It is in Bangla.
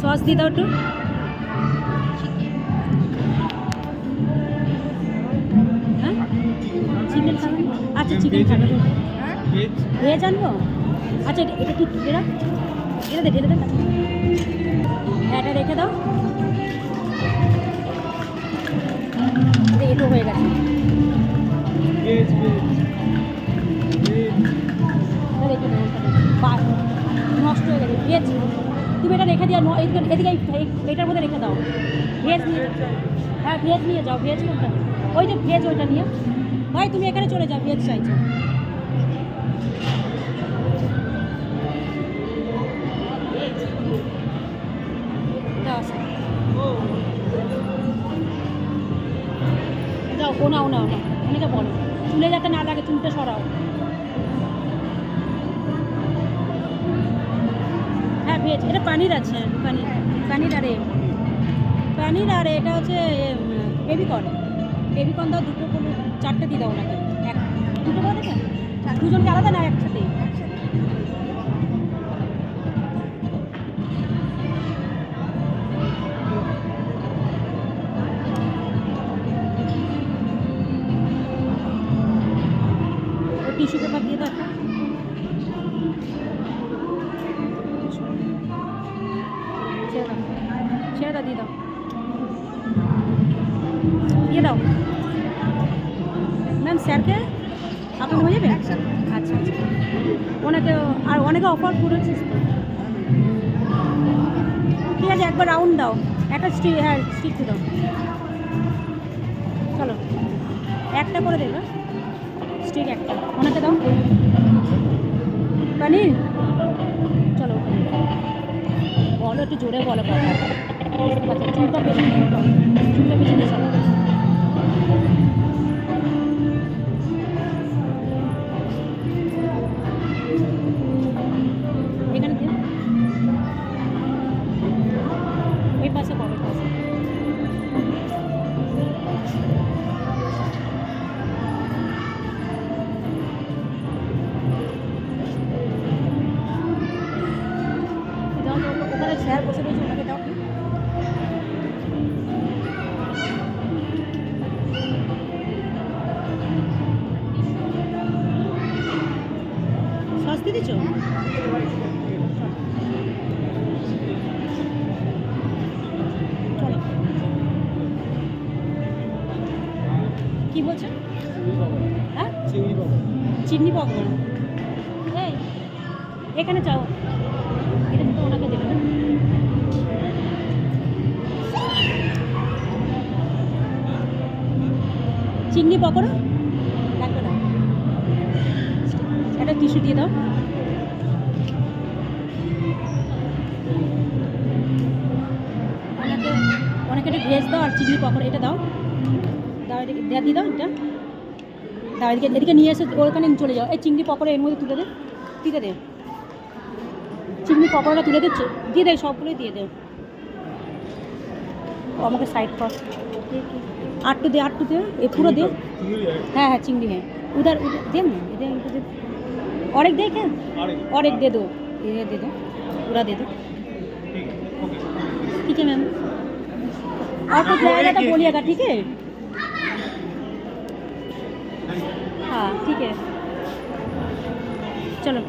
সস দিয়ে দাও একটু। হ্যাঁ চিকেন খাবেন? আচ্ছা চিকেন খাবেন, ভেজ আনবো। আচ্ছা এটা কি এটা ঢেলে দেন, হ্যাঁ এটা রেখে দাও। এটো হয়ে গেছে, রেখে দাও, নষ্ট হয়ে গেছে ভেজ। তুমি এটা রেখে দিও, এদিকে এটার মধ্যে রেখে দাও। ভেজ নিয়ে, হ্যাঁ ভেজ নিয়ে যাও। ভেজ কোনটা? ওই যে ভেজ ওইটা নিয়ে। ভাই তুমি এখানে চলে যাও, ভেজ চাইছো। যাও ও নাও অনেকে বলো চুলে যাতে না লাগে, চুলটা সরাও। হ্যাঁ ভেজ, এটা পানির আছে, পানির আরে এটা হচ্ছে বেবিকর্ন দাও দুটো, কোনো 4টে দিয়ে দাও ওনাকে। দুটো করে দেবেন, দুজনকে আলাদা না একসাথে? টিস্যু পেপার দিয়ে দাও, ছেড়ে দাও, দিয়ে দাও ম্যাম। স্যারকে আপনার হয়ে যাবে? আচ্ছা আচ্ছা, অনেকে অফার করেছিস তো। ঠিক আছে একবার রাউন্ড দাও, একটা স্টিক দাও। চলো একটা করে দেবে স্টিক, একটা ওনাকে দাও। পানির চলো বলো, একটু জোরে বলো কথা। চুলটা পেছনে চলো। এখানে দিন, ওই পাশে বড় পাশে। ওখানে স্যার বসে রয়েছে, ওনাকে দাও। সস দিয়ে দিচ্ছ? চলো কি বলছেন? হ্যাঁ চিংড়ি পকোড়া, এই এখানে চাও, এটা তো ওনাকে দেবে না। চিংড়ি পকোড়া লাগবে না, একটা টিস্যু দিয়ে দাও। অনেকে একটা ভেজ দাও আর চিংড়ি পকোড়া এটা দাও। এদিকে দিয়ে দাও, এটা দাও, এদিকে নিয়ে এসে ওখানে চলে যাও। এই চিংড়ি পকোড়া এর মধ্যে তুলে দে, চিংড়ি পকোড়াটা তুলে দিচ্ছে, দিয়ে দে, সবগুলোই দিয়ে দে। আমাকে সাইড কর, আটটু দে এ পুরো দে। হ্যাঁ চিংড়ি, হ্যাঁ उधर दे ना, इधर और एक दे क्या, और एक दे दो, ये दे दो, पूरा दे दो। ठीक है मैम, और कुछ रहेगा तो बोलिएगा, ठीक है? हाँ ठीक है, चलो।